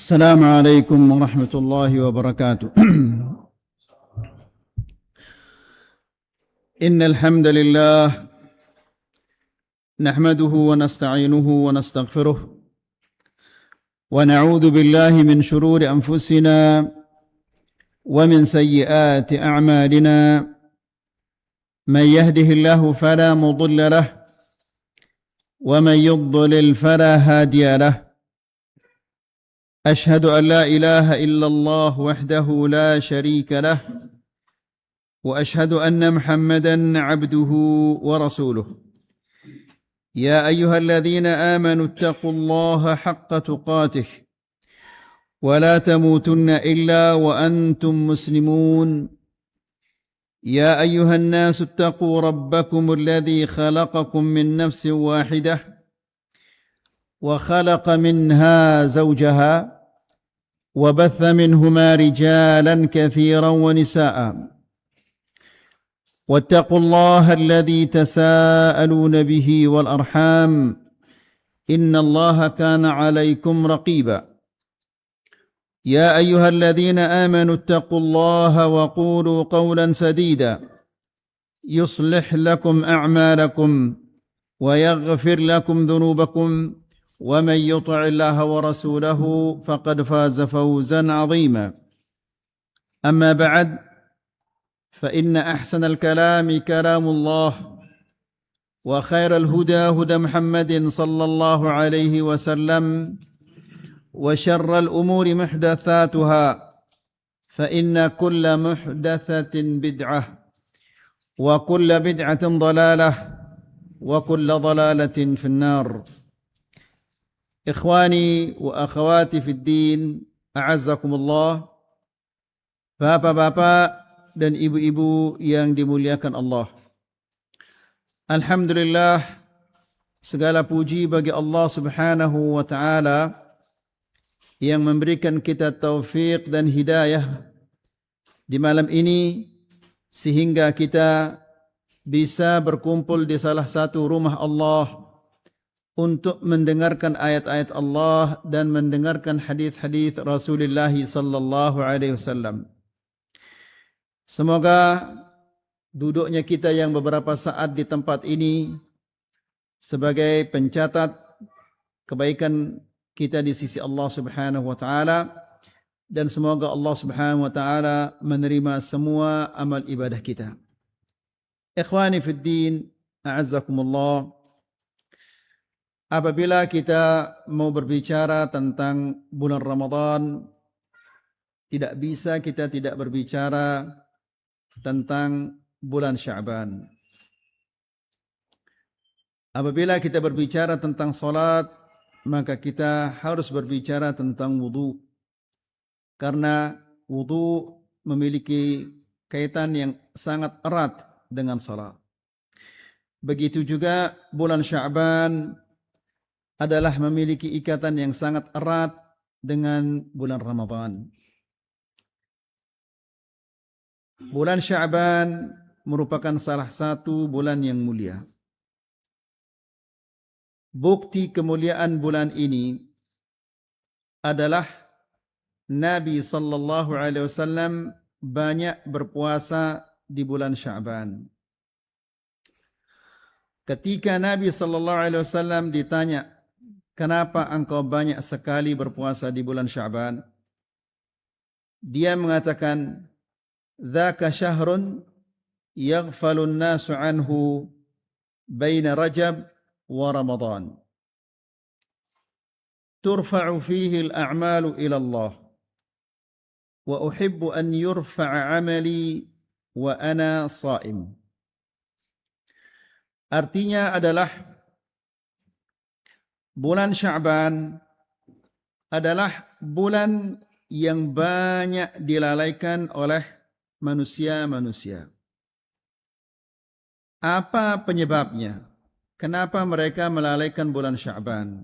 السلام عليكم ورحمة الله وبركاته. إن الحمد لله نحمده ونستعينه ونستغفره ونعوذ بالله من شرور أنفسنا ومن سيئات أعمالنا. من يهده الله فلا مضل له ومن يضلل فلا هادي له. أشهد أن لا إله إلا الله وحده لا شريك له وأشهد أن محمدا عبده ورسوله. يا أيها الذين آمنوا اتقوا الله حق تقاته ولا تموتن إلا وأنتم مسلمون. يا أيها الناس اتقوا ربكم الذي خلقكم من نفس واحدة وخلق منها زوجها وبث منهما رجالا كثيرا ونساء. واتقوا الله الذي تساءلون به والأرحام إن الله كان عليكم رقيبا. يا أيها الذين آمنوا اتقوا الله وقولوا قولا سديدا يصلح لكم أعمالكم ويغفر لكم ذنوبكم ومن يطع الله ورسوله فقد فاز فوزا عظيما. أما بعد فإن أحسن الكلام كلام الله وخير الهدى هدى محمد صلى الله عليه وسلم وشر الأمور محدثاتها فإن كل محدثة بدعة وكل بدعة ضلالة وكل ضلالة في النار. Ikhwani wa akhwati fid din, a'azzakumullah. Bapak-bapak dan ibu-ibu yang dimuliakan Allah. Alhamdulillah, segala puji bagi Allah Subhanahu wa taala yang memberikan kita taufik dan hidayah di malam ini sehingga kita bisa berkumpul di salah satu rumah Allah untuk mendengarkan ayat-ayat Allah dan mendengarkan hadis-hadis Rasulullah sallallahu alaihi wasallam. Semoga duduknya kita yang beberapa saat di tempat ini sebagai pencatat kebaikan kita di sisi Allah Subhanahu wa taala, dan semoga Allah Subhanahu wa taala menerima semua amal ibadah kita. Ikhwani fid din, a'azzakumullah. Apabila kita mau berbicara tentang bulan Ramadan, tidak bisa kita tidak berbicara tentang bulan Sya'ban. Apabila kita berbicara tentang salat, maka kita harus berbicara tentang wudu. Karena wudu memiliki kaitan yang sangat erat dengan salat. Begitu juga bulan Sya'ban adalah memiliki ikatan yang sangat erat dengan bulan Ramadan. Bulan Sya'ban merupakan salah satu bulan yang mulia. Bukti kemuliaan bulan ini adalah Nabi sallallahu alaihi wasallam banyak berpuasa di bulan Sya'ban. Ketika Nabi sallallahu alaihi wasallam ditanya, "Kenapa engkau banyak sekali berpuasa di bulan Sya'ban?" Dia mengatakan, "Dzaka syahrun yaghfalun nasu anhu baina Rajab wa Ramadan. Turfa'u fihi al-a'malu ila Allah. Wa uhibbu an yurfa'a 'amali wa ana sha'im." Artinya adalah bulan Sya'ban adalah bulan yang banyak dilalaikan oleh manusia-manusia. Apa penyebabnya? Kenapa mereka melalaikan bulan Sya'ban?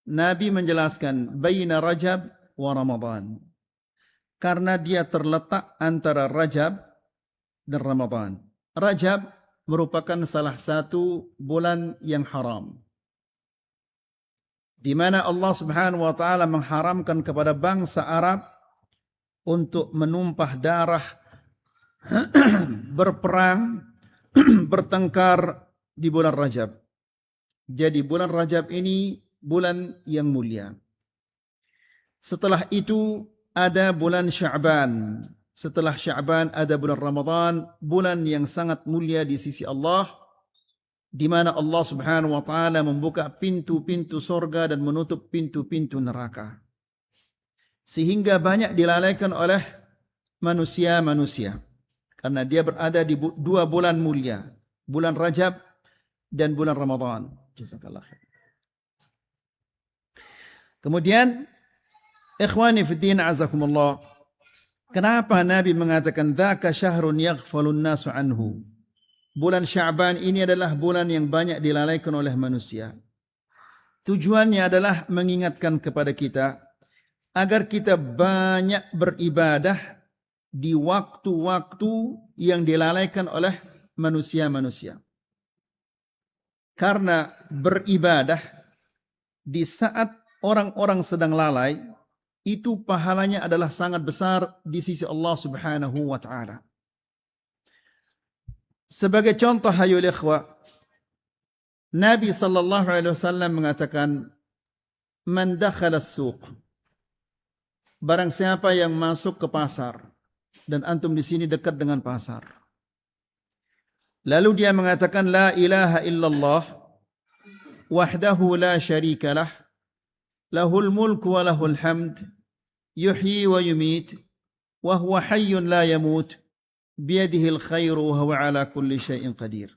Nabi menjelaskan, baina Rajab wa Ramadan. Karena dia terletak antara Rajab dan Ramadan. Rajab merupakan salah satu bulan yang haram. di mana Allah Subhanahu wa taala mengharamkan kepada bangsa Arab untuk menumpah darah, berperang, bertengkar di bulan Rajab. Jadi bulan Rajab ini bulan yang mulia. Setelah itu ada bulan Sya'ban. Setelah Sya'ban ada bulan Ramadan, bulan yang sangat mulia di sisi Allah, di mana Allah Subhanahu wa taala membuka pintu-pintu surga dan menutup pintu-pintu neraka. Sehingga banyak dilalaikan oleh manusia-manusia. Karena dia berada di dua bulan mulia, bulan Rajab dan bulan Ramadan. Jazakallah khair. Kemudian, ikhwani fiddin azakumullah, kenapa Nabi mengatakan dzaka syahrun yaghfalun nasu anhu? Bulan Sya'ban ini adalah bulan yang banyak dilalaikan oleh manusia. Tujuannya adalah mengingatkan kepada kita agar kita banyak beribadah di waktu-waktu yang dilalaikan oleh manusia-manusia. Karena beribadah di saat orang-orang sedang lalai, itu pahalanya adalah sangat besar di sisi Allah Subhanahu wa taala. Sebagai contoh hayul ikhwah, Nabi sallallahu alaihi wasallam mengatakan, "Man dakhala as-suq." Barang siapa yang masuk ke pasar, dan antum di sini dekat dengan pasar. Lalu dia mengatakan, "La ilaha illallah wahdahu la syarika lah, lahul mulku wa lahul hamd, yuhyi wa yumit, wa huwa hayyun la yamut, biyadihil khairu wa huwa ala kulli syai'in qadir."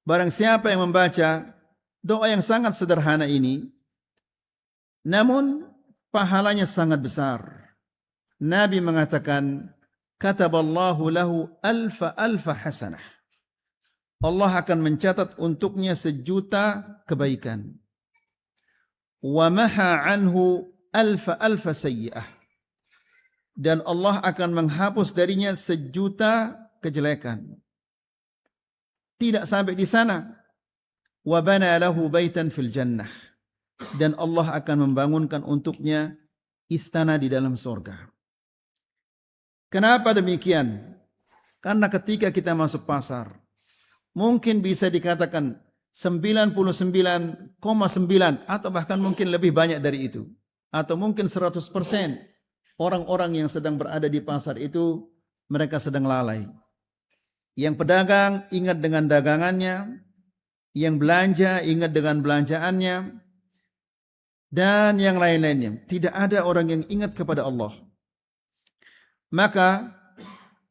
Barang siapa yang membaca doa yang sangat sederhana ini, namun pahalanya sangat besar. Nabi mengatakan, kataballahu lahu alfa hasanah. Allah akan mencatat untuknya 1.000.000 kebaikan. Wa maha anhu alfa sayyi'ah. Dan Allah akan menghapus darinya 1.000.000 kejelekan. Tidak sampai di sana. Wa bana lahu baitan fil jannah. Dan Allah akan membangunkan untuknya istana di dalam surga. Kenapa demikian? Karena ketika kita masuk pasar, mungkin bisa dikatakan 99,9 atau bahkan mungkin lebih banyak dari itu. Atau mungkin 100% orang-orang yang sedang berada di pasar itu, mereka sedang lalai. Yang pedagang ingat dengan dagangannya, yang belanja ingat dengan belanjaannya, dan yang lain-lainnya. Tidak ada orang yang ingat kepada Allah. Maka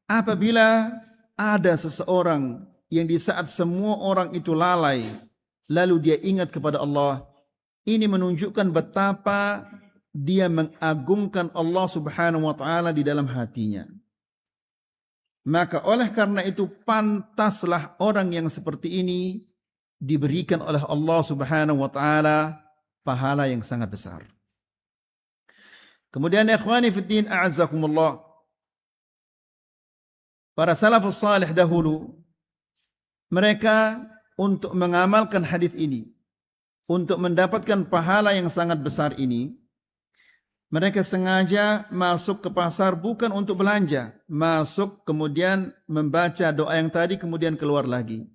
apabila ada seseorang yang di saat semua orang itu lalai, lalu dia ingat kepada Allah, ini menunjukkan betapa dia mengagungkan Allah Subhanahu wa taala di dalam hatinya. Maka oleh karena itu pantaslah orang yang seperti ini diberikan oleh Allah Subhanahu wa taala pahala yang sangat besar. Kemudian ikhwani fiddin a'azzakumullah, para salafus salih dahulu, mereka untuk mengamalkan hadis ini, untuk mendapatkan pahala yang sangat besar ini, mereka sengaja masuk ke pasar bukan untuk belanja, masuk kemudian membaca doa yang tadi kemudian keluar lagi.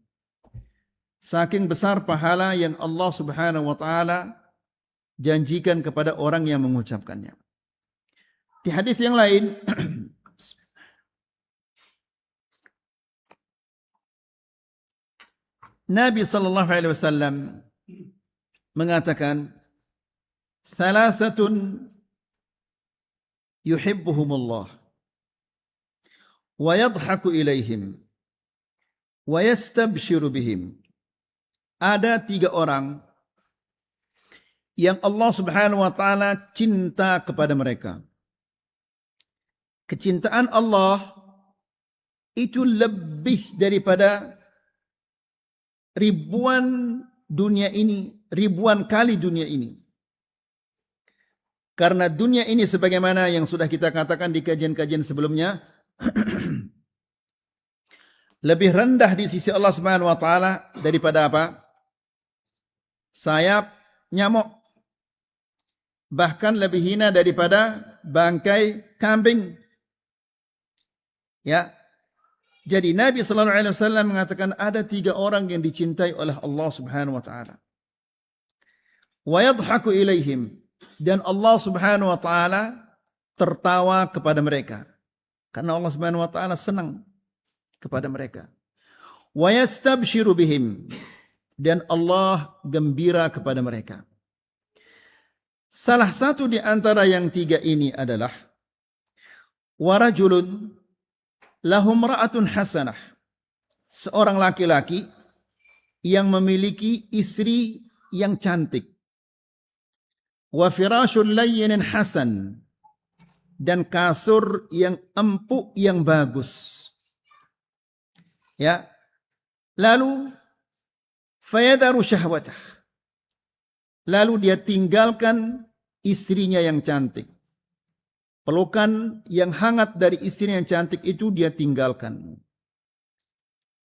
Saking besar pahala yang Allah Subhanahu wa taala janjikan kepada orang yang mengucapkannya. Di hadis yang lain Nabi sallallahu alaihi wasallam mengatakan, "Thalathatun yuhibbuhumullah wa yadhaku ilaihim wa yastabshiru bihim." Ada 3 orang yang Allah Subhanahu wa taala cinta kepada mereka. Kecintaan Allah itu lebih daripada ribuan dunia ini, ribuan kali dunia ini. Karena dunia ini sebagaimana yang sudah kita katakan di kajian-kajian sebelumnya, lebih rendah di sisi Allah Subhanahu wa taala daripada apa? Sayap nyamuk. Bahkan lebih hina daripada bangkai kambing. Ya. Jadi Nabi sallallahu alaihi wasallam mengatakan ada 3 orang yang dicintai oleh Allah Subhanahu wa taala. Wa yadhaku ilaihim, dan Allah Subhanahu wa taala tertawa kepada mereka. Karena Allah Subhanahu wa taala senang kepada mereka. Wa yastabshiru bihim, dan Allah gembira kepada mereka. Salah satu di antara yang 3 ini adalah warajulun lahum ra'atun hasanah, seorang laki-laki yang memiliki istri yang cantik. Wa firashul layyinin hasan, dan kasur yang empuk yang bagus. Ya. Lalu fayadaru syahwatah, lalu dia tinggalkan istrinya yang cantik. Pelukan yang hangat dari istri yang cantik itu dia tinggalkan.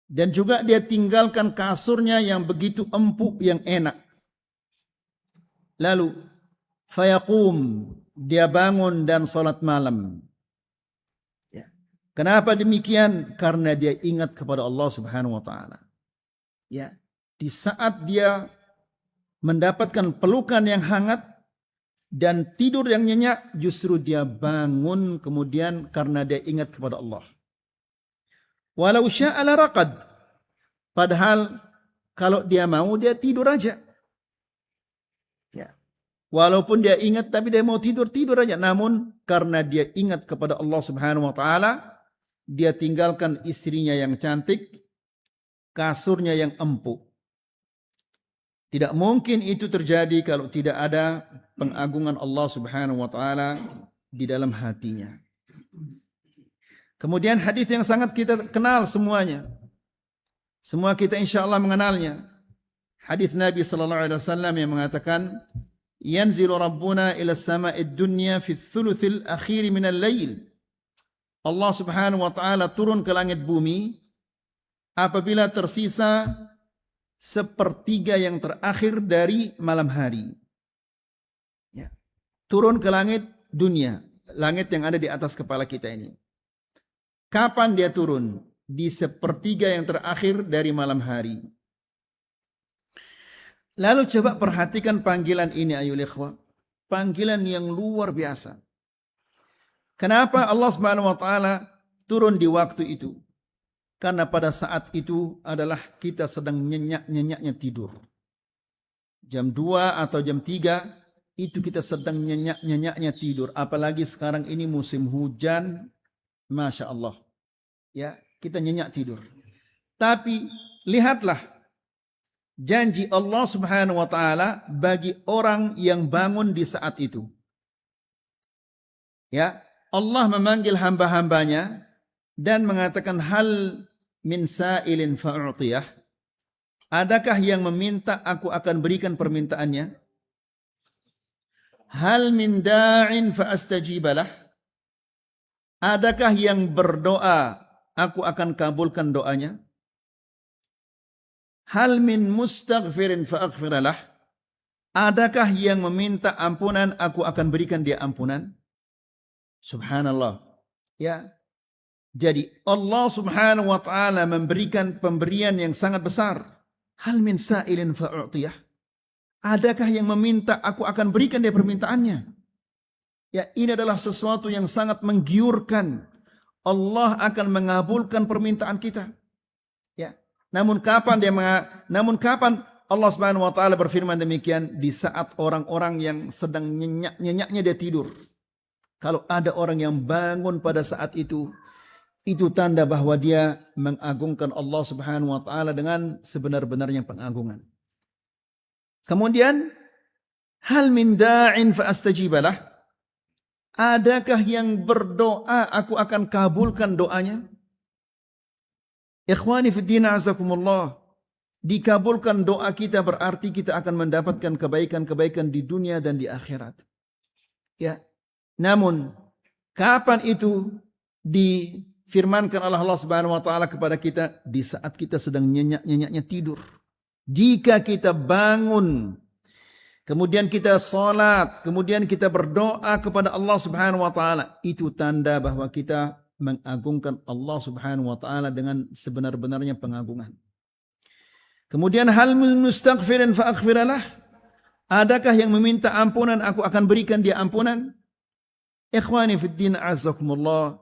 Dan juga dia tinggalkan kasurnya yang begitu empuk, yang enak. Lalu fayaqum, dia bangun dan salat malam. Ya. Kenapa demikian? Karena dia ingat kepada Allah Subhanahu wa taala. Ya. Di saat dia mendapatkan pelukan yang hangat dan tidur yang nyenyak, justru dia bangun kemudian karena dia ingat kepada Allah. Walau sya'a la raqad, padahal kalau dia mau dia tidur aja. Ya. Walaupun dia ingat tapi dia mau tidur aja. Namun karena dia ingat kepada Allah Subhanahu wa taala, dia tinggalkan istrinya yang cantik, kasurnya yang empuk. Tidak mungkin itu terjadi kalau tidak ada pengagungan Allah Subhanahu wa taala di dalam hatinya. Kemudian hadis yang sangat kita kenal semuanya. Semua kita insyaallah mengenalnya. Hadis Nabi sallallahu alaihi wasallam yang mengatakan, "Yanzilu Rabbuna ila as-sama'id dunya fi ats-tsuluts al-akhir min al-lail." Allah Subhanahu wa taala turun ke langit bumi apabila tersisa 1/3 yang terakhir dari malam hari. Ya. Turun ke langit dunia, langit yang ada di atas kepala kita ini. Kapan dia turun? Di 1/3 yang terakhir dari malam hari. Lalu coba perhatikan panggilan ini ayyuhal ikhwah. Panggilan yang luar biasa. Kenapa Allah Subhanahu wa taala turun di waktu itu? Karena pada saat itu adalah kita sedang nyenyak-nyenyaknya tidur. Jam 2 atau jam 3 itu kita sedang nyenyak-nyenyaknya tidur. Apalagi sekarang ini musim hujan. Masya Allah. Ya, kita nyenyak tidur. Tapi lihatlah janji Allah Subhanahu wa taala bagi orang yang bangun di saat itu. Ya, Allah memanggil hamba-hambanya dan mengatakan, hal min sa'ilin fa'u'tiyah, adakah yang meminta aku akan berikan permintaannya? Hal min da'in fa'astajibalah, adakah yang berdoa aku akan kabulkan doanya? Hal min mustaghfirin fa'aghfiralah, adakah yang meminta ampunan aku akan berikan dia ampunan? Subhanallah. Ya. Jadi Allah Subhanahu wa taala memberikan pemberian yang sangat besar. Hal min sa'ilin fa'u'tiyah. Adakah yang meminta aku akan berikan dia permintaannya? Ya, ini adalah sesuatu yang sangat menggiurkan. Allah akan mengabulkan permintaan kita. Ya. Namun kapan Allah Subhanahu wa taala berfirman demikian? Di saat orang-orang yang sedang nyenyak-nyenyaknya dia tidur. Kalau ada orang yang bangun pada saat itu tanda bahwa dia mengagungkan Allah Subhanahu wa taala dengan sebenar-benarnya pengagungan. Kemudian hal min da'in fa astajibalah, adakah yang berdoa aku akan kabulkan doanya? Ikhwani fi din azakumullah, dikabulkan doa kita berarti kita akan mendapatkan kebaikan-kebaikan di dunia dan di akhirat. Ya. Namun kapan itu difirmankan oleh Allah Subhanahu wa taala kepada kita? Di saat kita sedang nyenyak-nyenyaknya tidur. Jika kita bangun kemudian kita salat, kemudian kita berdoa kepada Allah Subhanahu wa taala, itu tanda bahwa kita mengagungkan Allah Subhanahu wa taala dengan sebenar-benarnya pengagungan. Kemudian hal mustaghfirin fa aghfiralah, adakah yang meminta ampunan aku akan berikan dia ampunan? Ikhwani fid din azzakumullah,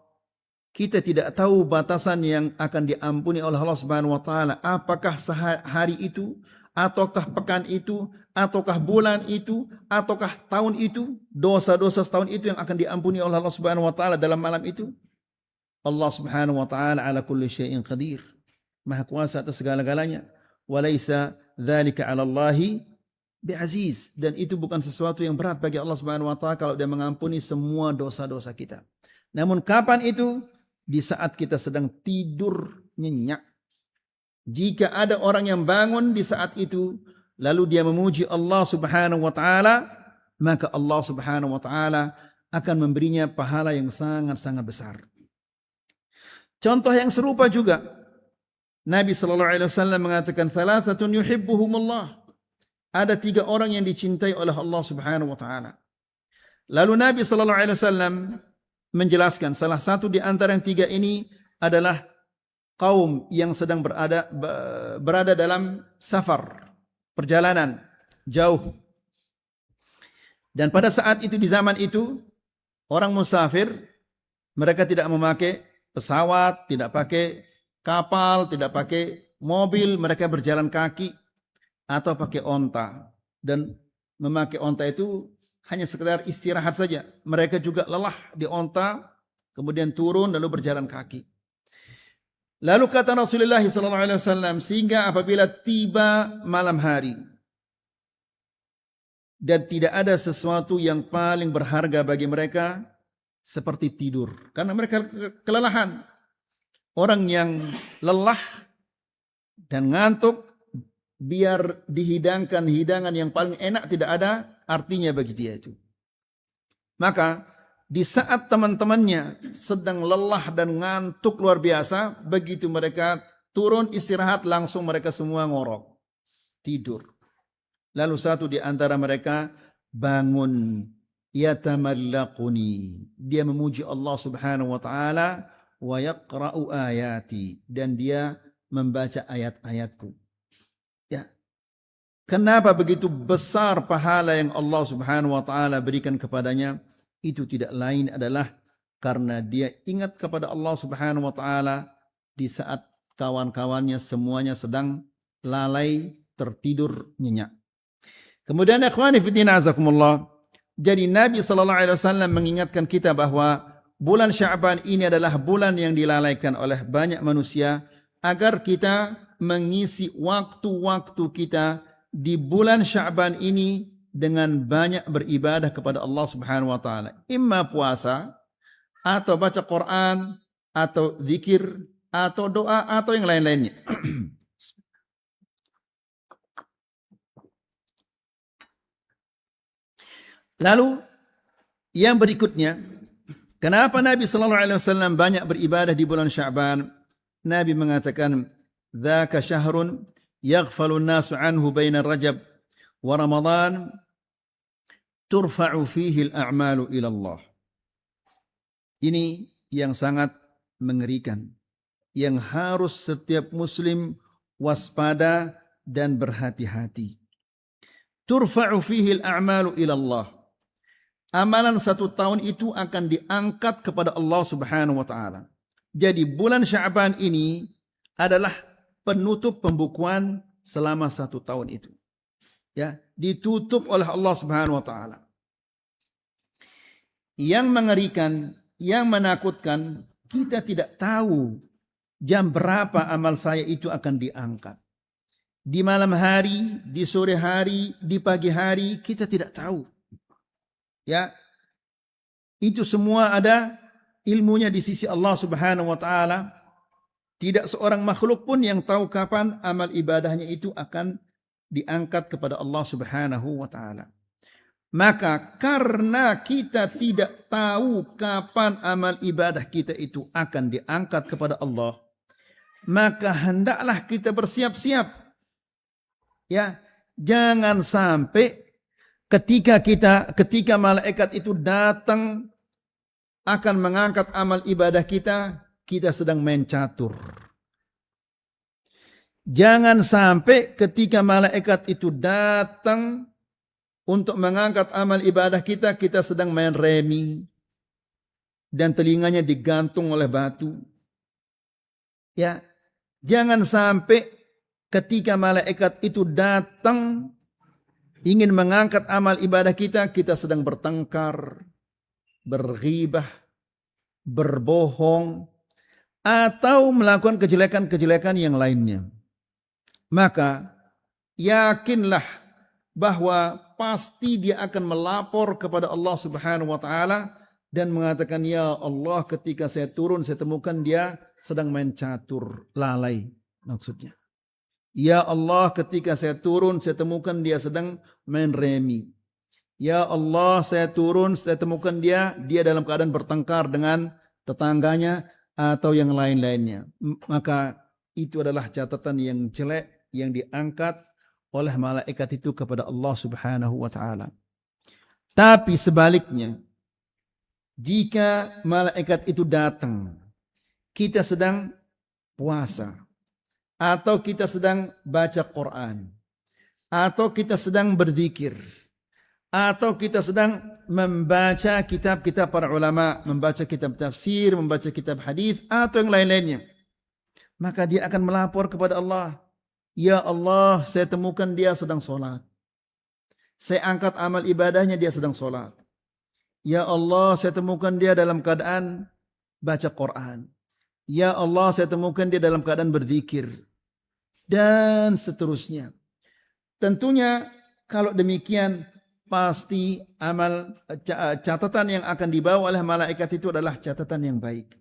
kita tidak tahu batasan yang akan diampuni oleh Allah Subhanahu wa taala, apakah hari itu, ataukah pekan itu, ataukah bulan itu, ataukah tahun itu, dosa-dosa setahun itu yang akan diampuni oleh Allah Subhanahu wa taala dalam malam itu. Allah Subhanahu wa taala ala kulli syai'in qadir, maha kuasa atas segala-galanya. Walaysa dzalika 'ala Allahi bi'aziz, dan itu bukan sesuatu yang berat bagi Allah Subhanahu wa taala kalau dia mengampuni semua dosa-dosa kita. Namun kapan itu? Di saat kita sedang tidur nyenyak. Jika ada orang yang bangun di saat itu lalu dia memuji Allah Subhanahu wa taala, maka Allah Subhanahu wa taala akan memberinya pahala yang sangat-sangat besar. Contoh yang serupa juga, Nabi sallallahu alaihi wasallam mengatakan, "Thalathatun yuhibbuhumullah." Ada 3 orang yang dicintai oleh Allah Subhanahu wa taala. Lalu Nabi sallallahu alaihi wasallam menjelaskan salah satu di antara yang 3 ini adalah kaum yang sedang berada dalam safar, perjalanan jauh. Dan pada saat itu, di zaman itu, orang musafir, mereka tidak memakai pesawat, tidak pakai kapal, tidak pakai mobil, mereka berjalan kaki atau pakai onta. Dan memakai onta itu hanya sekedar istirahat saja. Mereka juga lelah di onta, kemudian turun lalu berjalan kaki. Lalu kata Rasulullah SAW, sehingga apabila tiba malam hari dan tidak ada sesuatu yang paling berharga bagi mereka seperti tidur, karena mereka kelelahan. Orang yang lelah dan ngantuk, biar dihidangkan hidangan yang paling enak tidak ada artinya bagi dia itu. Maka di saat teman-temannya sedang lelah dan ngantuk luar biasa, begitu mereka turun istirahat, langsung mereka semua ngorok, tidur. Lalu satu di antara mereka bangun, yatamallaquni, dia memuji Allah Subhanahu wa taala, wa yaqra'u ayati, dan dia membaca ayat-ayatku. Ya. Kenapa begitu besar pahala yang Allah Subhanahu wa taala berikan kepadanya? Itu tidak lain adalah karena dia ingat kepada Allah Subhanahu wa taala di saat kawan-kawannya semuanya sedang lalai tertidur nyenyak. Kemudian ikhwani fillah azakumullah, jadi Nabi sallallahu alaihi wasallam mengingatkan kita bahwa bulan Sya'ban ini adalah bulan yang dilalaikan oleh banyak manusia, agar kita mengisi waktu-waktu kita di bulan Sya'ban ini dengan banyak beribadah kepada Allah Subhanahu wa taala. Imma puasa, atau baca Quran, atau zikir, atau doa, atau yang lain-lainnya. Lalu yang berikutnya, kenapa Nabi sallallahu alaihi wasallam banyak beribadah di bulan Sya'ban? Nabi mengatakan, "Dzaka syahrun yaghfalu an-nasu anhu baina Rajab wa Ramadan, turfa'u fihi al-a'malu ila Allah." Ini yang sangat mengerikan, yang harus setiap muslim waspada dan berhati-hati. Turfa'u fihi al-a'malu ila Allah. Amalan 1 tahun itu akan diangkat kepada Allah Subhanahu wa taala. Jadi bulan Sya'ban ini adalah penutup pembukuan selama 1 tahun itu. Ya, ditutup oleh Allah Subhanahu wa taala. Yang mengerikan, yang menakutkan, kita tidak tahu jam berapa amal saya itu akan diangkat. Di malam hari, di sore hari, di pagi hari, kita tidak tahu. Ya, itu semua ada ilmunya di sisi Allah Subhanahu wa taala. Tidak seorang makhluk pun yang tahu kapan amal ibadahnya itu akan diangkat kepada Allah Subhanahu wa taala. Maka karena kita tidak tahu kapan amal ibadah kita itu akan diangkat kepada Allah, maka hendaklah kita bersiap-siap. Ya, jangan sampai ketika malaikat itu datang akan mengangkat amal ibadah kita, kita sedang main catur. Jangan sampai ketika malaikat itu datang untuk mengangkat amal ibadah kita, kita sedang main remi dan telinganya digantung oleh batu. Ya, jangan sampai ketika malaikat itu datang ingin mengangkat amal ibadah kita, kita sedang bertengkar, berghibah, berbohong, atau melakukan kejelekan-kejelekan yang lainnya. Maka yakinlah bahwa pasti dia akan melapor kepada Allah Subhanahu wa taala dan mengatakan, ya Allah, ketika saya turun saya temukan dia sedang main catur, lalai maksudnya. Ya Allah, ketika saya turun saya temukan dia sedang main remi. Ya Allah, saya turun saya temukan dia dalam keadaan bertengkar dengan tetangganya atau yang lain-lainnya. Maka itu adalah catatan yang jelek yang diangkat oleh malaikat itu kepada Allah Subhanahu wa taala. Tapi sebaliknya, jika malaikat itu datang, kita sedang puasa, atau kita sedang baca Quran, atau kita sedang berzikir, atau kita sedang membaca kitab-kitab para ulama, membaca kitab tafsir, membaca kitab hadis, atau yang lain-lainnya, maka dia akan melapor kepada Allah. Ya Allah, saya temukan dia sedang sholat. Saya angkat amal ibadahnya, dia sedang sholat. Ya Allah, saya temukan dia dalam keadaan baca Quran. Ya Allah, saya temukan dia dalam keadaan berzikir. Dan seterusnya. Tentunya kalau demikian, pasti amal catatan yang akan dibawa oleh malaikat itu adalah catatan yang baik.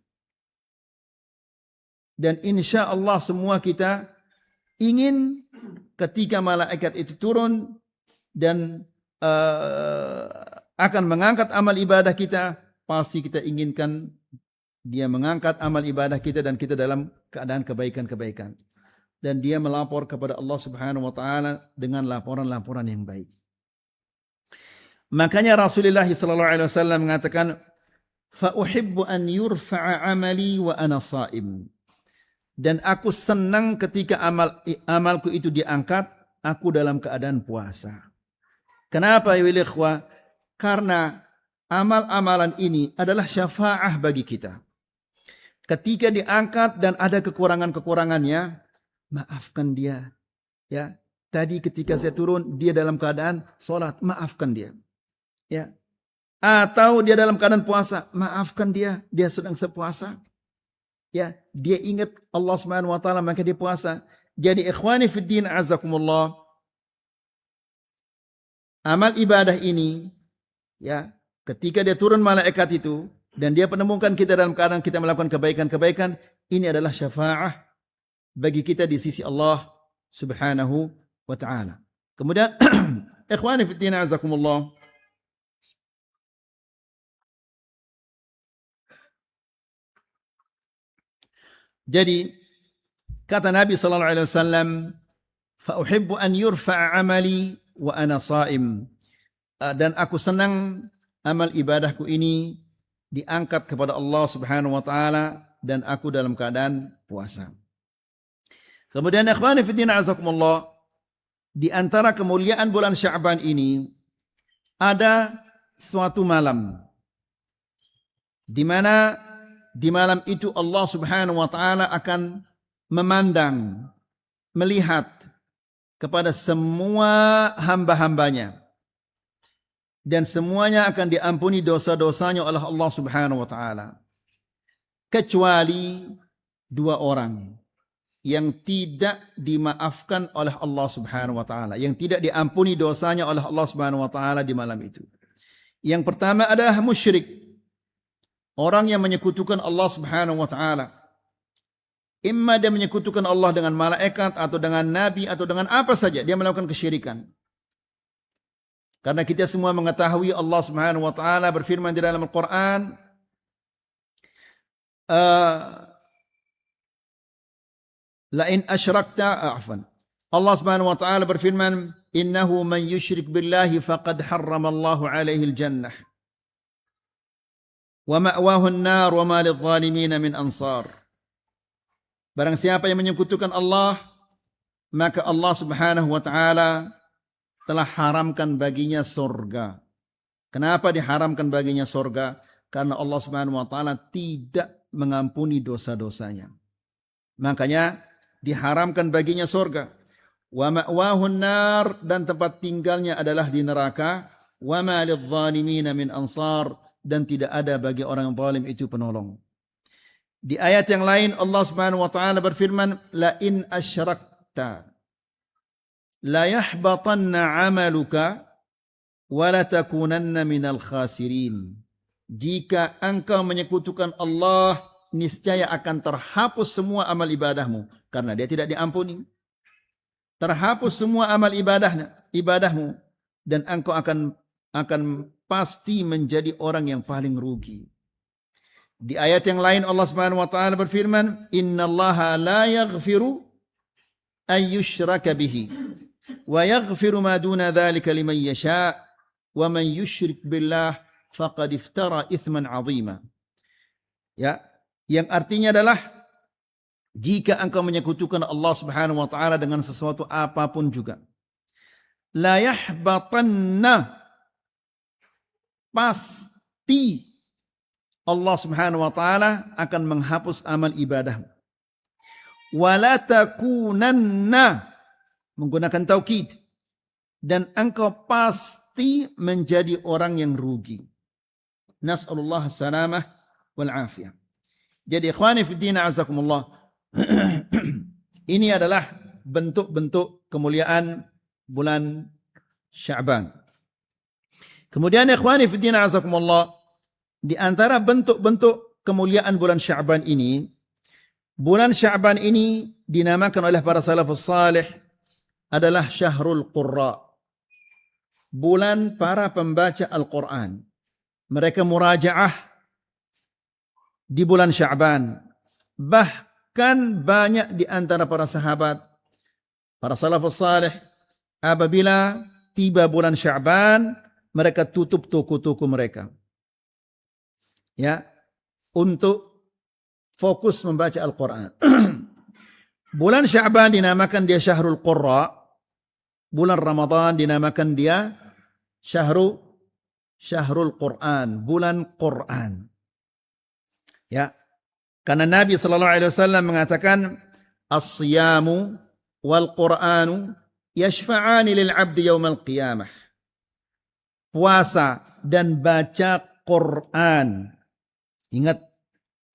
Dan insya Allah semua kita ingin ketika malaikat itu turun dan akan mengangkat amal ibadah kita, pasti kita inginkan dia mengangkat amal ibadah kita dan kita dalam keadaan kebaikan-kebaikan. Dan dia melapor kepada Allah Subhanahu wa taala dengan laporan-laporan yang baik. Makanya Rasulullah sallallahu alaihi wasallam mengatakan, "Fa uhibbu an yurfa'a 'amali wa ana sha'im." Dan aku senang ketika amalku itu diangkat, aku dalam keadaan puasa. Kenapa ya ikhwah? Karena amal-amalan ini adalah syafaah bagi kita. Ketika diangkat dan ada kekurangan-kekurangannya, maafkan dia. Ya, tadi ketika saya turun dia dalam keadaan salat, maafkan dia. Ya. Atau dia dalam keadaan puasa, maafkan dia sedang sepuasa. Ya, dia ingat Allah Subhanahu wa taala maka dia puasa. Jadi ikhwani fid din azakumullah, amal ibadah ini ya, ketika dia turun malaikat itu dan dia menemukan kita dalam keadaan kita melakukan kebaikan-kebaikan, ini adalah syafaah bagi kita di sisi Allah Subhanahu wa taala. Kemudian ikhwani fid din azakumullah, jadi kata Nabi sallallahu alaihi wasallam, fa uhibbu an yurfa'a 'amali wa ana sha'im. Dan aku senang amal ibadahku ini diangkat kepada Allah Subhanahu wa taala dan aku dalam keadaan puasa. Kemudian ikhwani fi din azakumullah, di antara kemuliaan bulan Sya'ban ini ada suatu malam di mana di malam itu Allah Subhanahu wa taala akan memandang, melihat kepada semua hamba-hambanya dan semuanya akan diampuni dosa-dosanya oleh Allah Subhanahu wa taala, kecuali dua orang yang tidak dimaafkan oleh Allah Subhanahu wa taala, yang tidak diampuni dosanya oleh Allah Subhanahu wa taala di malam itu. Yang pertama adalah musyrik, orang yang menyekutukan Allah Subhanahu wa taala. Imma dia menyekutukan Allah dengan malaikat atau dengan nabi atau dengan apa saja, dia melakukan kesyirikan. Karena kita semua mengetahui Allah Subhanahu wa taala berfirman di dalam Al-Qur'an, la in asyrakta, Allah Subhanahu wa taala berfirman, innahu man yushrik billahi faqad harramallahu alaihi al-jannah wa ma'wahu an-nar wa ma lidh-dhalimin min ansar. Barang siapa yang menyekutukan Allah, maka Allah Subhanahu wa taala telah haramkan baginya surga. Kenapa diharamkan baginya surga? Karena Allah Subhanahu wa taala tidak mengampuni dosa-dosanya. Makanya diharamkan baginya surga. Wa ma'wahu an-nar, dan tempat tinggalnya adalah di neraka. Wa ma lidh-dhalimin min ansar, dan tidak ada bagi orang zalim itu penolong. Di ayat yang lain Allah Subhanahu wa taala berfirman, la in asyrakta la yahbatanna 'amaluka wa la takunanna minal khasirin. Jika engkau menyekutukan Allah, niscaya akan terhapus semua amal ibadahmu, karena dia tidak diampuni. Terhapus semua amal ibadahmu, dan engkau akan pasti menjadi orang yang paling rugi. Di ayat yang lain Allah Subhanahu wa taala berfirman, innallaha la yaghfiru ay yushraka bihi wa yaghfiru ma duna dzalika liman yasha wa man yusyrik billah faqad iftara itsman 'azima. Ya, yang artinya adalah jika engkau menyekutukan Allah Subhanahu wa taala dengan sesuatu apapun juga, la yahbatanna, pasti Allah Subhanahu wa taala akan menghapus amal ibadahmu. Wala takunanna, menggunakan taukid, dan engkau pasti menjadi orang yang rugi. Nas'alullah salamah wal afiyah. Jadi ikhwani fi din azakumullah, ini adalah bentuk-bentuk kemuliaan bulan Sya'ban. Kemudian ikhwani fi din azakumullah, di antara bentuk-bentuk kemuliaan bulan Sya'ban ini, bulan Sya'ban ini dinamakan oleh para salafus salih adalah Syahrul Qurra, bulan para pembaca Al-Quran. Mereka murajaah di bulan Sya'ban. Bahkan banyak di antara para sahabat, para salafus salih, apabila tiba bulan Sya'ban, mereka tutup toko-toko mereka, ya, untuk fokus membaca Al-Quran. Bulan Sya'ban dinamakan dia Syahrul Qurra. Bulan Ramadan dinamakan dia Syahrul Quran, bulan Quran. Ya, karena Nabi sallallahu alaihi wasallam mengatakan, as-siyamu wal Qur'anu yashfa'ani lil 'abdi yaumal qiyamah. Puasa dan baca Quran. Ingat,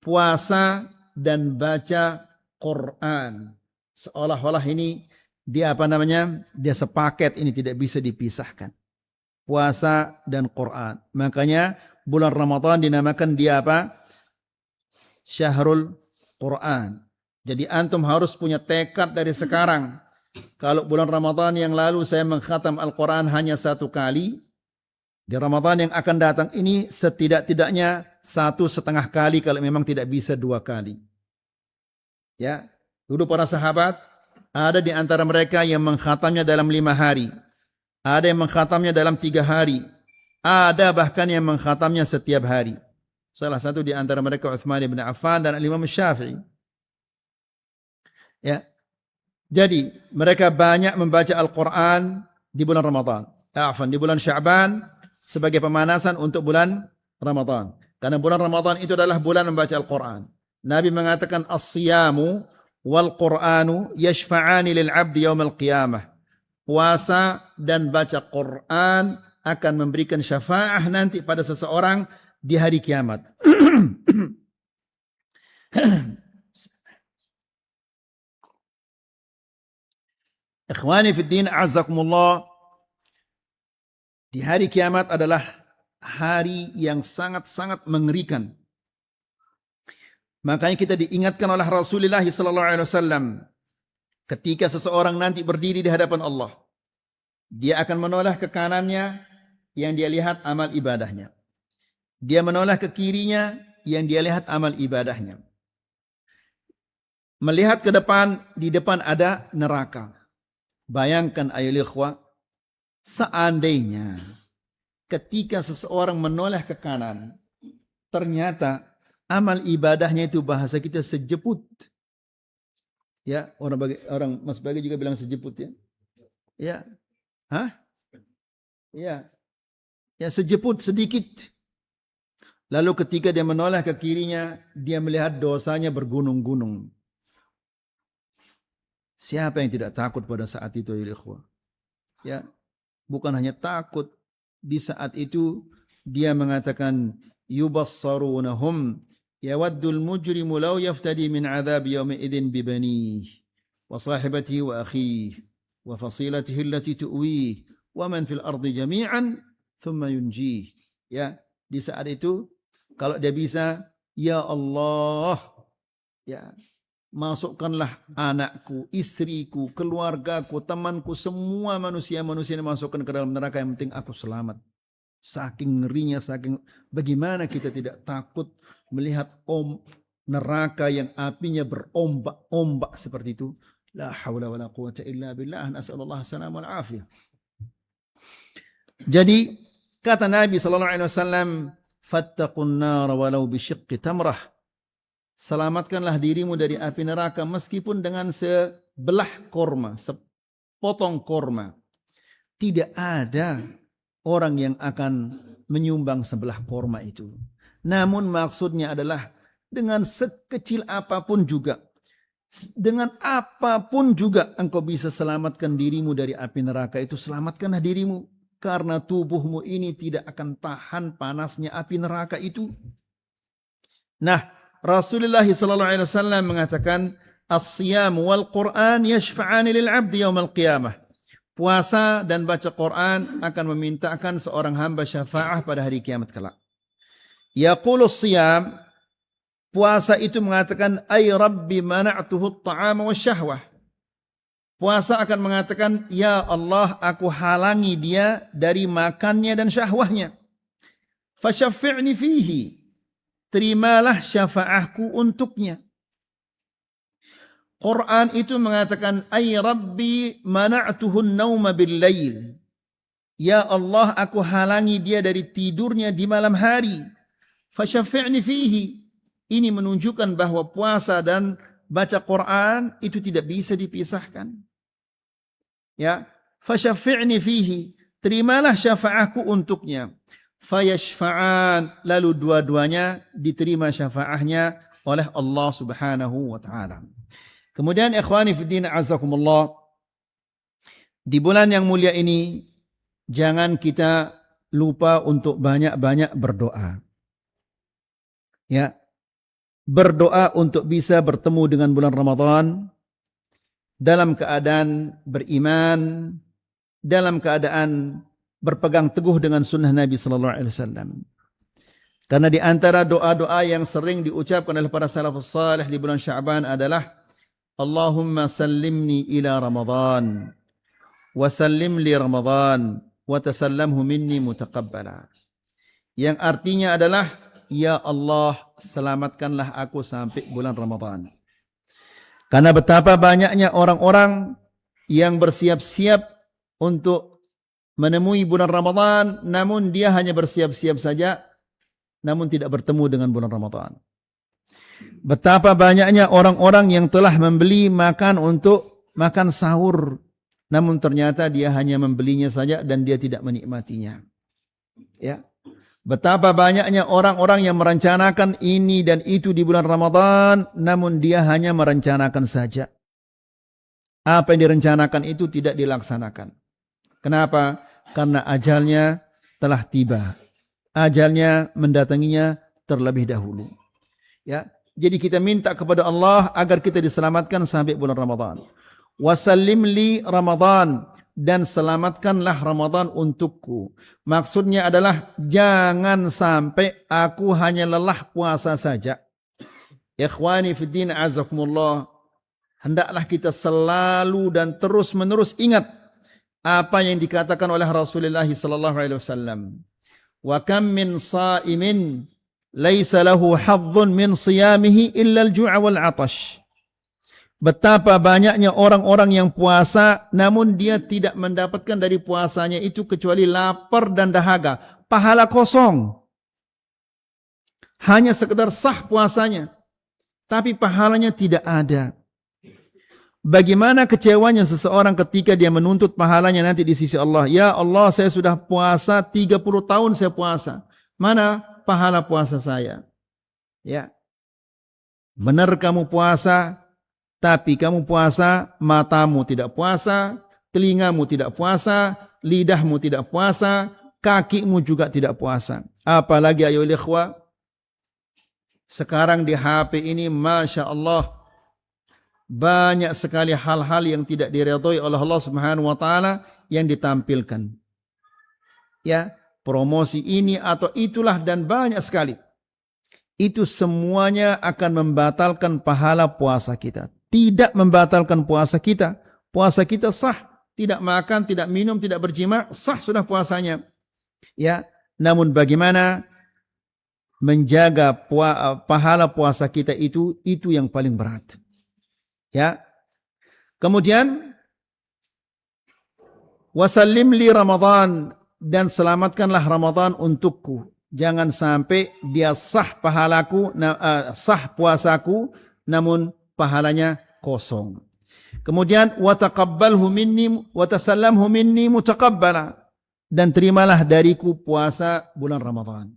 puasa dan baca Quran. Seolah-olah ini dia dia sepaket, ini tidak bisa dipisahkan. Puasa dan Quran. Makanya bulan Ramadan dinamakan dia apa? Syahrul Quran. Jadi antum harus punya tekad dari sekarang. Kalau bulan Ramadan yang lalu saya mengkhatam Al-Quran hanya 1 kali, di Ramadan yang akan datang ini setidak-tidaknya 1,5 kali, kalau memang tidak bisa 2 kali. Ya, dulu para sahabat ada di antara mereka yang mengkhatamnya dalam 5 hari, ada yang mengkhatamnya dalam 3 hari, ada bahkan yang mengkhatamnya setiap hari. Salah satu di antara mereka Utsman bin Affan dan Imam Syafi'i. Ya, jadi mereka banyak membaca Al-Quran di bulan Ramadan, di bulan Sya'ban, sebagai pemanasan untuk bulan Ramadan. Karena bulan Ramadan itu adalah bulan membaca Al-Quran. Nabi mengatakan, as-siyamu wal Qur'anu yashfa'ani lil 'abdi yaumal qiyamah. Puasa dan baca Quran akan memberikan syafaah nanti pada seseorang di hari kiamat. Ikhwani fi din, a'azzakumullah. Di hari kiamat adalah hari yang sangat-sangat mengerikan. Makanya kita diingatkan oleh Rasulullah sallallahu alaihi wasallam, ketika seseorang nanti berdiri di hadapan Allah, dia akan menoleh ke kanannya yang dia lihat amal ibadahnya. Dia menoleh ke kirinya yang dia lihat amal ibadahnya. Melihat ke depan, di depan ada neraka. Bayangkan ayol ikhwah, Seandainya ketika seseorang menoleh ke kanan, ternyata amal ibadahnya itu bahasa kita sejeput. Ya, orang Mas Bagi juga bilang sejeput ya. Ya. Hah? Ya. Ya, sejeput sedikit. Lalu ketika dia menoleh ke kirinya, dia melihat dosanya bergunung-gunung. Siapa yang tidak takut pada saat itu, ya ikhwah? Ya, bukan hanya takut, di saat itu dia mengatakan yubassarunahum yawaddul mujrimu law yaftadi min adhab yawmi idzin bi banihi wa sahibatihi wa akhihi wa fasilatihi allati tu'wih wa man fil ardi jami'an thumma yunjih. Ya, di saat itu kalau dia bisa, ya Allah, ya, masukkanlah anakku, istriku, keluargaku, temanku, semua manusia-manusia yang masukkan ke dalam neraka, yang penting aku selamat. Saking ngerinya, saking bagaimana kita tidak takut melihat neraka yang apinya berombak-ombak seperti itu. La haula wala quwata illa billah. Nas'alullah salam wal afiyah. Jadi kata Nabi sallallahu alaihi wasallam, fattaqun nar walau bisyiqqi tamrah. Selamatkanlah dirimu dari api neraka meskipun dengan sebelah korma, sepotong korma. Tidak ada orang yang akan menyumbang sebelah korma itu. Namun maksudnya adalah dengan sekecil apapun juga, dengan apapun juga engkau bisa selamatkan dirimu dari api neraka itu, selamatkanlah dirimu. Karena tubuhmu ini tidak akan tahan panasnya api neraka itu. Nah, Rasulullah SAW mengatakan, as-siyam wal Qur'an yashfa'ani lil 'abdi yaumal qiyamah. Puasa dan baca Quran akan memintakan seorang hamba syafaah pada hari kiamat kelak. Yaqulu as-siyam, puasa itu mengatakan, ay rabbi mana'tuhu at-ta'ama wasyahwah. Puasa akan mengatakan, ya Allah, aku halangi dia dari makannya dan syahwahnya. Fasyafi'ni fihi, terimalah syafaahku untuknya. Quran itu mengatakan, ay rabbi mana'tuhu an-nauma bil-lail. Ya Allah, aku halangi dia dari tidurnya di malam hari. Fasyafi'ni fihi. Ini menunjukkan bahwa puasa dan baca Quran itu tidak bisa dipisahkan. Ya, fasyafi'ni fihi, terimalah syafaahku untuknya. Fayashfa'an, lalu dua-duanya diterima syafaahnya oleh Allah Subhanahu wa taala. Kemudian ikhwani fiddin azakumullah, di bulan yang mulia ini jangan kita lupa untuk banyak-banyak berdoa. Ya. Berdoa untuk bisa bertemu dengan bulan Ramadan dalam keadaan beriman, dalam keadaan berpegang teguh dengan sunnah Nabi sallallahu alaihi wasallam. Karena di antara doa-doa yang sering diucapkan oleh para salafus salih di bulan Sya'ban adalah Allahumma sallimni ila Ramadan wa sallim li Ramadan wa tasallamhu minni mutaqabbala. Yang artinya adalah, ya Allah, selamatkanlah aku sampai bulan Ramadan. Karena betapa banyaknya orang-orang yang bersiap-siap untuk menemui bulan Ramadan, namun dia hanya bersiap-siap saja, namun tidak bertemu dengan bulan Ramadan. Betapa banyaknya orang-orang yang telah membeli makan untuk makan sahur, namun ternyata dia hanya membelinya saja dan dia tidak menikmatinya. Ya. Betapa banyaknya orang-orang yang merencanakan ini dan itu di bulan Ramadan, namun dia hanya merencanakan saja. Apa yang direncanakan itu tidak dilaksanakan. Kenapa? Karena ajalnya telah tiba. Ajalnya mendatanginya terlebih dahulu. Ya, jadi kita minta kepada Allah agar kita diselamatkan sampai bulan Ramadan. Wasallim li Ramadan, dan selamatkanlah Ramadan untukku. Maksudnya adalah jangan sampai aku hanya lelah puasa saja. Ikhwani fiddin azakumullah, hendaklah kita selalu dan terus-menerus ingat apa yang dikatakan oleh Rasulullah sallallahu alaihi wasallam. Wa kam min sha'imin laisa lahu hadzun min siyamihi illa al-ju'a wal 'atash. Betapa banyaknya orang-orang yang puasa namun dia tidak mendapatkan dari puasanya itu kecuali lapar dan dahaga. Pahala kosong. Hanya sekedar sah puasanya. Tapi pahalanya tidak ada. Bagaimana kecewanya seseorang ketika dia menuntut pahalanya nanti di sisi Allah. Ya Allah, saya sudah puasa 30 tahun saya puasa. Mana pahala puasa saya? Ya. Benar kamu puasa, tapi kamu puasa, matamu tidak puasa, telingamu tidak puasa, lidahmu tidak puasa, kakimu juga tidak puasa. Apalagi ayo ikhwah, sekarang di HP ini Masya Allah, banyak sekali hal-hal yang tidak diridhoi oleh Allah Subhanahu wa taala yang ditampilkan. Ya, promosi ini atau itulah dan banyak sekali. Itu semuanya akan membatalkan pahala puasa kita. Tidak membatalkan puasa kita. Puasa kita sah, tidak makan, tidak minum, tidak berjima, sah sudah puasanya. Ya, namun bagaimana menjaga pahala puasa kita itu yang paling berat. Ya. Kemudian wasallim li Ramadan, dan selamatkanlah Ramadan untukku. Jangan sampai dia sah pahalaku, sah puasaku, namun pahalanya kosong. Kemudian wataqabbalhu minni watasallamhu minni mutaqabbala, dan terimalah dariku puasa bulan Ramadan.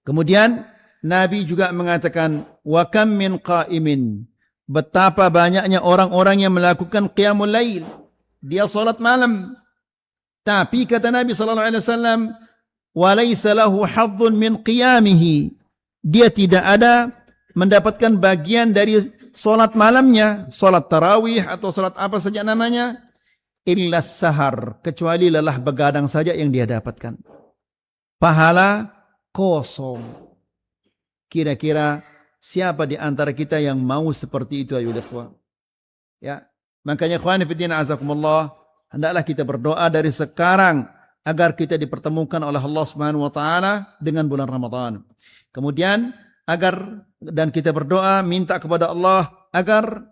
Kemudian Nabi juga mengatakan wa kam min qa'imin, betapa banyaknya orang-orang yang melakukan qiyamul lail, dia salat malam, tapi kata Nabi sallallahu alaihi wasallam walaysa lahu hadzun min qiyamihi, dia tidak ada mendapatkan bagian dari solat malamnya, solat tarawih atau solat apa saja namanya, illa sahar, kecuali lelah begadang saja yang dia dapatkan. Pahala kosong. Kira-kira siapa di antara kita yang mau seperti itu, ayo ikhwah? Ya, makanya ikhwan fillah azakumullah, hendaklah kita berdoa dari sekarang agar kita dipertemukan oleh Allah Subhanahu wa taala dengan bulan Ramadan. Kemudian dan kita berdoa minta kepada Allah agar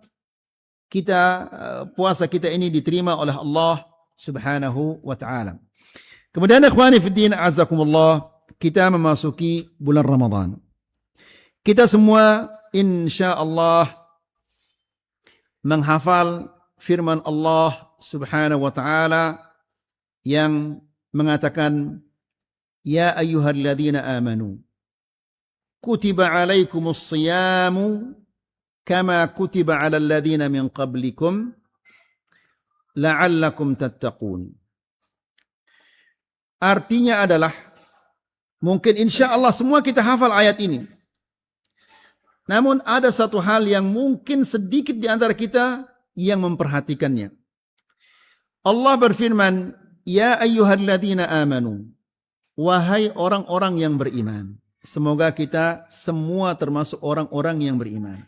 puasa kita ini diterima oleh Allah Subhanahu wa taala. Kemudian ikhwani fi din azakumullah, kita memasuki bulan Ramadan. Kita semua insyaallah menghafal firman Allah Subhanahu wa taala yang mengatakan ya ayyuhalladzina amanu kutiba alaikumus siyamu kama kutiba alal ladzina min qablikum la'allakum tattaqun. Artinya adalah, mungkin insyaallah semua kita hafal ayat ini. Namun ada satu hal yang mungkin sedikit di antara kita yang memperhatikannya. Allah berfirman, ya ayyuhalladzina amanu, wahai orang-orang yang beriman. Semoga kita semua termasuk orang-orang yang beriman.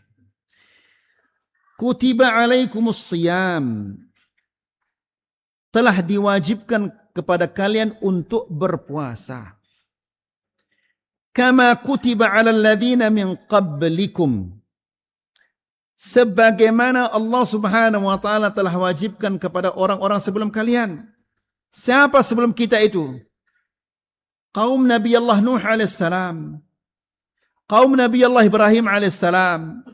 Kutiba alaikumus siyam, telah diwajibkan kepada kalian untuk berpuasa. Kama kutiba alal ladzina min qablikum, sebagaimana Allah Subhanahu wa taala telah wajibkan kepada orang-orang sebelum kalian. Siapa sebelum kita itu? Kaum Nabi Allah Nuh alaihissalam, kaum Nabi Allah Ibrahim alaihissalam,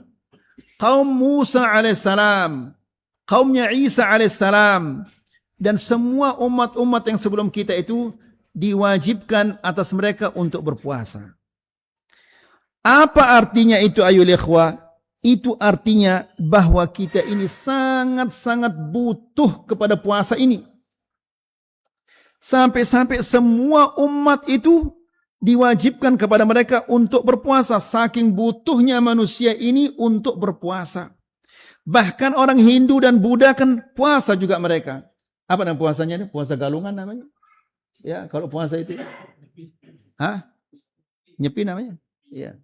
kaum Musa alaihissalam, kaumnya Isa alaihissalam, dan semua umat-umat yang sebelum kita itu diwajibkan atas mereka untuk berpuasa. Apa artinya itu ayo ikhwah? Itu artinya bahwa kita ini sangat-sangat butuh kepada puasa ini. Sampai-sampai semua umat itu diwajibkan kepada mereka untuk berpuasa. Saking butuhnya manusia ini untuk berpuasa. Bahkan orang Hindu dan Buddha kan puasa juga mereka. Apa nama puasanya? Puasa galungan namanya. Ya, kalau puasa itu. Hah? Nyepi namanya? Iya.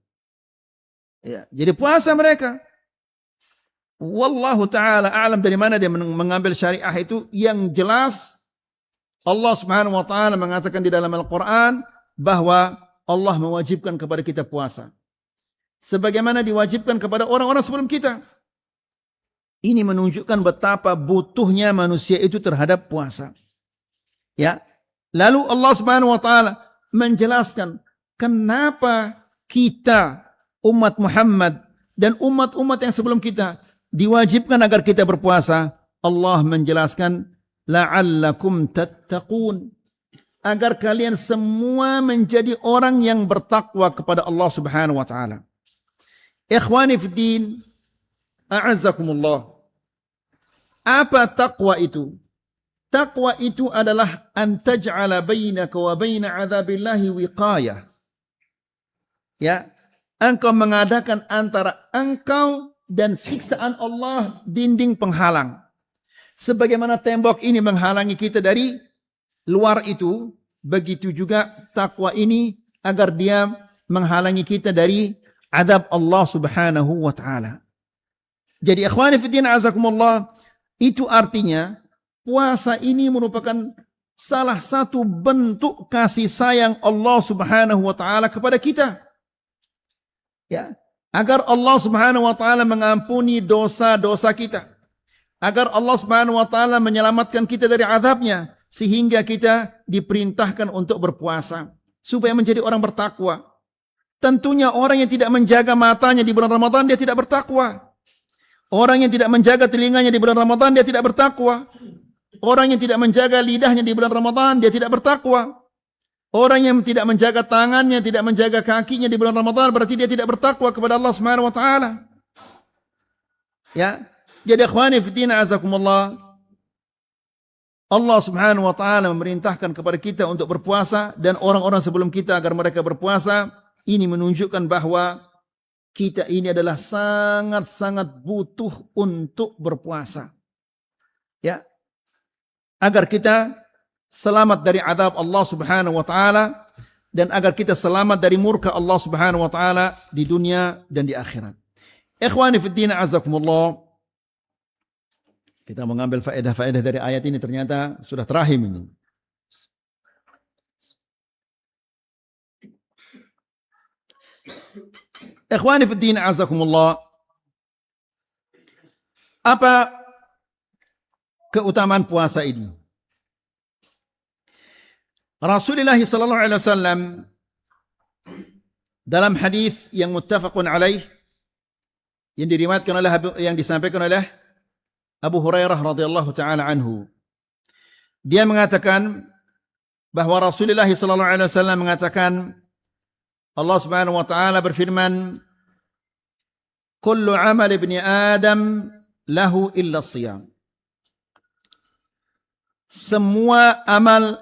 Ya, jadi puasa mereka. Wallahu ta'ala a'lam dari mana dia mengambil syariah itu. Yang jelas Allah Subhanahu wa taala mengatakan di dalam Al-Qur'an bahwa Allah mewajibkan kepada kita puasa sebagaimana diwajibkan kepada orang-orang sebelum kita. Ini menunjukkan betapa butuhnya manusia itu terhadap puasa. Ya. Lalu Allah Subhanahu wa taala menjelaskan kenapa kita umat Muhammad dan umat-umat yang sebelum kita diwajibkan agar kita berpuasa. Allah menjelaskan la'allakum tattaqun, agar kalian semua menjadi orang yang bertakwa kepada Allah Subhanahu wa taala. Ikhwani fid din, a'azzakumullah. Apa takwa itu? Takwa itu adalah an taj'ala bainaka wa baina 'adzabillahi wiqayah. Ya, engkau mengadakan antara engkau dan siksaan Allah dinding penghalang. Sebagaimana tembok ini menghalangi kita dari luar itu, begitu juga takwa ini agar dia menghalangi kita dari azab Allah Subhanahu wa taala. Jadi ikhwani fillah azakumullah, itu artinya puasa ini merupakan salah satu bentuk kasih sayang Allah Subhanahu wa taala kepada kita. Ya, agar Allah Subhanahu wa taala mengampuni dosa-dosa kita. Agar Allah Subhanahu wa taala menyelamatkan kita dari azabnya, sehingga kita diperintahkan untuk berpuasa supaya menjadi orang bertakwa. Tentunya orang yang tidak menjaga matanya di bulan Ramadan, dia tidak bertakwa. Orang yang tidak menjaga telinganya di bulan Ramadan, dia tidak bertakwa. Orang yang tidak menjaga lidahnya di bulan Ramadan, dia tidak bertakwa. Orang yang tidak menjaga tangannya, tidak menjaga kakinya di bulan Ramadan, berarti dia tidak bertakwa kepada Allah Subhanahu wa taala. Ya. Jadi ikhwani fillah azakumullah, Allah Subhanahu wa taala memerintahkan kepada kita untuk berpuasa dan orang-orang sebelum kita agar mereka berpuasa. Ini menunjukkan bahwa kita ini adalah sangat-sangat butuh untuk berpuasa. Ya. Agar kita selamat dari azab Allah Subhanahu wa taala dan agar kita selamat dari murka Allah Subhanahu wa taala di dunia dan di akhirat. Ikhwani fillah azakumullah, kita mengambil faedah-faedah dari ayat ini, ternyata sudah terahim ini. Ikhwani fi din azakumullah, apa keutamaan puasa ini? Rasulullah sallallahu alaihi wasallam dalam hadis yang muttafaqun alaih, yang diriwayatkan oleh yang disampaikan oleh Abu Hurairah radhiyallahu taala anhu, dia mengatakan bahwa Rasulullah sallallahu alaihi wasallam mengatakan, Allah Subhanahu wa taala berfirman, kullu amal ibni Adam lahu illa shiyam. Semua amal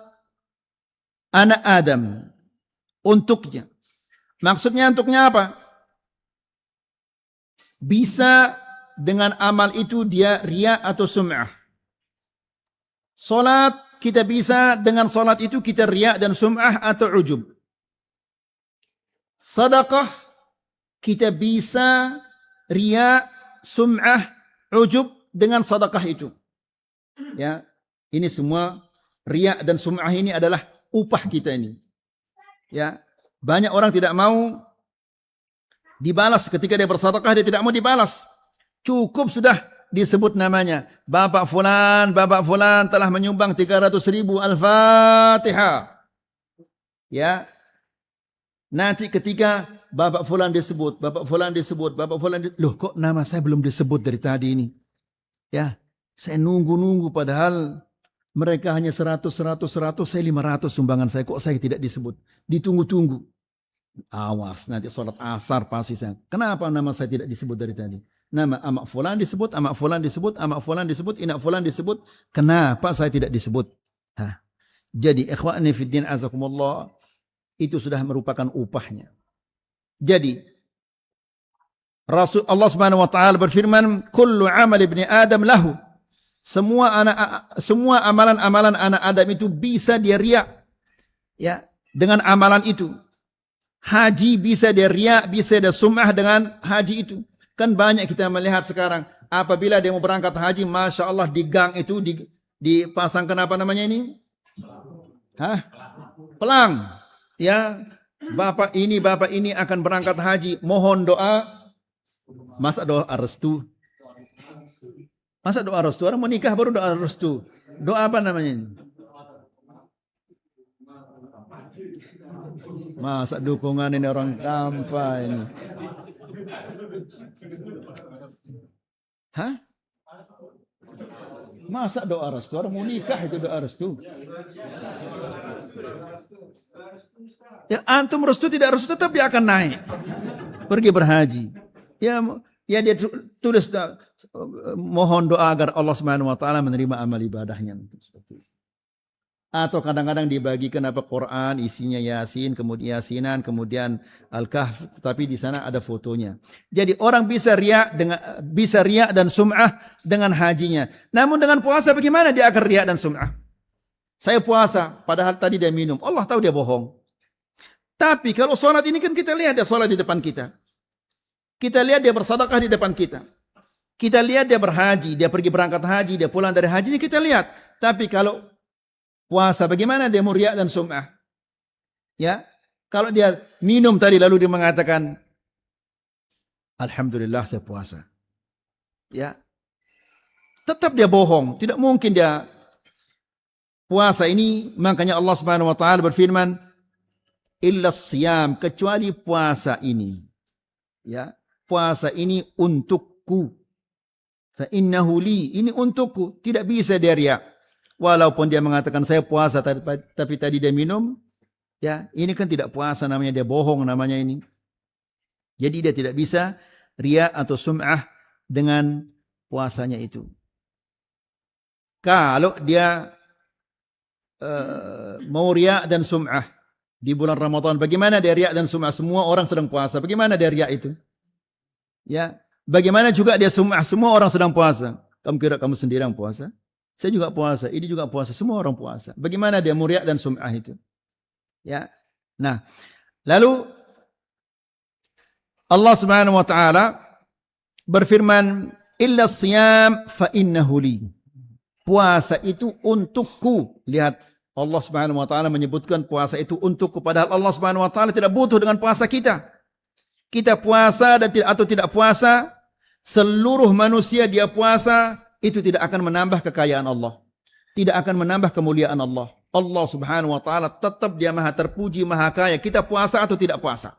anak Adam untuknya. Maksudnya untuknya apa? Bisa dengan amal itu dia riya atau sum'ah. Salat kita bisa dengan salat itu kita riya dan sum'ah atau ujub. Sedekah kita bisa riya, sum'ah, ujub dengan sedekah itu. Ya, ini semua riya dan sum'ah ini adalah upah kita ini. Ya, banyak orang tidak mau dibalas ketika dia bersedekah, dia tidak mau dibalas. Cukup sudah disebut namanya. Bapak fulan telah menyumbang 300.000, Al-Fatihah. Ya. Nanti ketika Bapak fulan disebut, loh kok nama saya belum disebut dari tadi ini? Ya, saya nunggu padahal mereka hanya 100, saya 500 sumbangan saya, kok saya tidak disebut? Ditunggu-tunggu. Awas, nanti sholat asar pasti saya. Kenapa nama saya tidak disebut dari tadi? Nama amak fulan disebut, amak fulan disebut, amak fulan disebut, inak fulan disebut. Kenapa saya tidak disebut? Hah. Jadi ikhwani fiddin azakumullah, itu sudah merupakan upahnya. Jadi Rasul Allah Subhanahu wa taala berfirman, kullu amal ibni Adam lahu. Semua amalan-amalan anak Adam itu bisa dia riya. Ya, dengan amalan itu. Haji bisa dia riya, bisa dia sum'ah dengan haji itu. Kan banyak kita melihat sekarang, apabila dia mau berangkat haji, Masya Allah di gang itu dipasangkan apa namanya ini? Hah? Pelang. Ya, bapak ini akan berangkat haji, mohon doa. Masa doa restu? Masa doa restu? Orang mau nikah baru doa restu. Doa apa namanya ini? Masa dukungan ini orang kampanye ini? Hah? Masa doa restu? Orang mau nikah itu doa restu. Ya antum restu tidak restu tetap dia akan naik. Pergi berhaji. Ya dia tulis mohon doa agar Allah Subhanahu wa taala menerima amal ibadahnya seperti itu. Atau kadang-kadang dibagikan apa Quran isinya Yasin, kemudian Yasinan, kemudian Al-Kahf, tapi di sana ada fotonya. Jadi orang bisa riak dan sum'ah dengan hajinya. Namun dengan puasa bagaimana dia akan riak dan sum'ah? Saya puasa padahal tadi dia minum. Allah tahu dia bohong. Tapi kalau sholat ini kan kita lihat dia sholat di depan kita. Kita lihat dia bersedekah di depan kita. Kita lihat dia berhaji, dia pergi berangkat haji, dia pulang dari haji, kita lihat. Tapi kalau puasa bagaimana dia mau riak dan sum'ah? Ya, kalau dia minum tadi lalu dia mengatakan alhamdulillah saya puasa. Ya. Tetap dia bohong, tidak mungkin dia puasa ini. Makanya Allah Subhanahu wa taala berfirman illa siyam, kecuali puasa ini. Ya, puasa ini untukku. Fa innahu li, ini untukku, tidak bisa dia riak. Walaupun dia mengatakan saya puasa tapi tadi dia minum, ya, ini kan tidak puasa namanya, dia bohong namanya ini. Jadi dia tidak bisa riak atau sum'ah dengan puasanya itu. Kalau dia mau riak dan sum'ah di bulan Ramadan, bagaimana dia riak dan sum'ah? Semua orang sedang puasa, bagaimana dia riak itu? Ya, bagaimana juga dia sum'ah? Semua orang sedang puasa. Kamu kira kamu sendiri yang puasa? Saya juga puasa, ini juga puasa, semua orang puasa. Bagaimana dia muriak dan sum'ah itu? Ya. Nah, lalu Allah Subhanahu wa taala berfirman, "Illa siyam fa innahu li." Puasa itu untukku. Lihat, Allah Subhanahu wa taala menyebutkan puasa itu untukku, padahal Allah Subhanahu wa taala tidak butuh dengan puasa kita. Kita puasa dan tidak puasa, seluruh manusia dia puasa, itu tidak akan menambah kekayaan Allah. Tidak akan menambah kemuliaan Allah. Allah Subhanahu wa taala tetap dia maha terpuji, maha kaya. Kita puasa atau tidak puasa.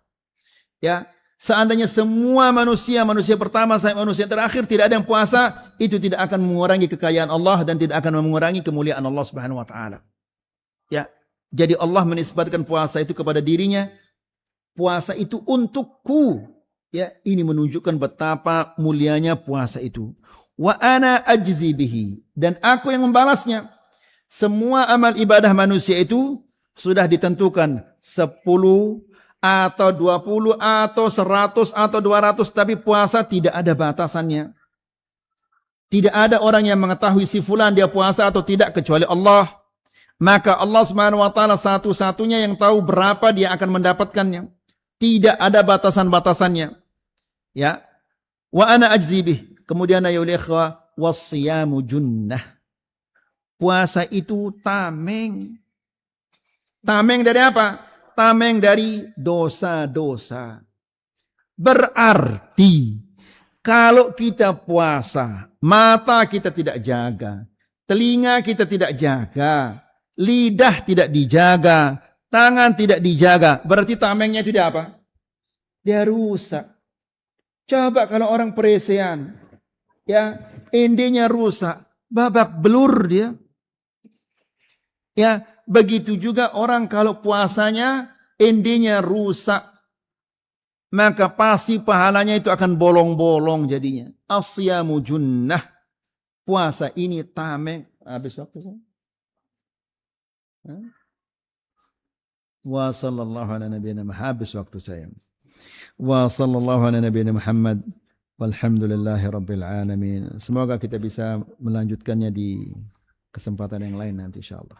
Ya, seandainya semua manusia pertama sampai manusia terakhir tidak ada yang puasa, itu tidak akan mengurangi kekayaan Allah dan tidak akan mengurangi kemuliaan Allah Subhanahu wa taala. Ya. Jadi Allah menisbatkan puasa itu kepada dirinya. Puasa itu untukku. Ya, ini menunjukkan betapa mulianya puasa itu. Wa ana ajzi bihi, dan aku yang membalasnya. Semua amal ibadah manusia itu sudah ditentukan 10 atau 20 atau 100 atau 200, tapi puasa tidak ada batasannya. Tidak ada orang yang mengetahui si fulan dia puasa atau tidak kecuali Allah. Maka Allah Subhanahu wa taala satu-satunya yang tahu berapa dia akan mendapatkannya. Tidak ada batasan-batasannya. Ya. Wa ana ajzi bihi. Kemudian ayol ikhwah, wasiyamu junnah. Puasa itu tameng. Tameng dari apa? Tameng dari dosa-dosa. Berarti kalau kita puasa, mata kita tidak jaga, telinga kita tidak jaga, lidah tidak dijaga, tangan tidak dijaga, berarti tamengnya itu dia apa? Dia rusak. Coba kalau orang peresean, ya, endenya rusak, babak belur dia. Ya, begitu juga orang kalau puasanya endenya rusak, maka pasti pahalanya itu akan bolong-bolong jadinya. Asyamu junnah. Puasa ini tameng. Habis waktu saya. Wa sallallahu ala nabiyina Muhammad. Habis waktu saya. Wa sallallahu ala nabiyina Muhammad. Walhamdulillahi rabbil alamin. Semoga kita bisa melanjutkannya di kesempatan yang lain nanti insyaallah.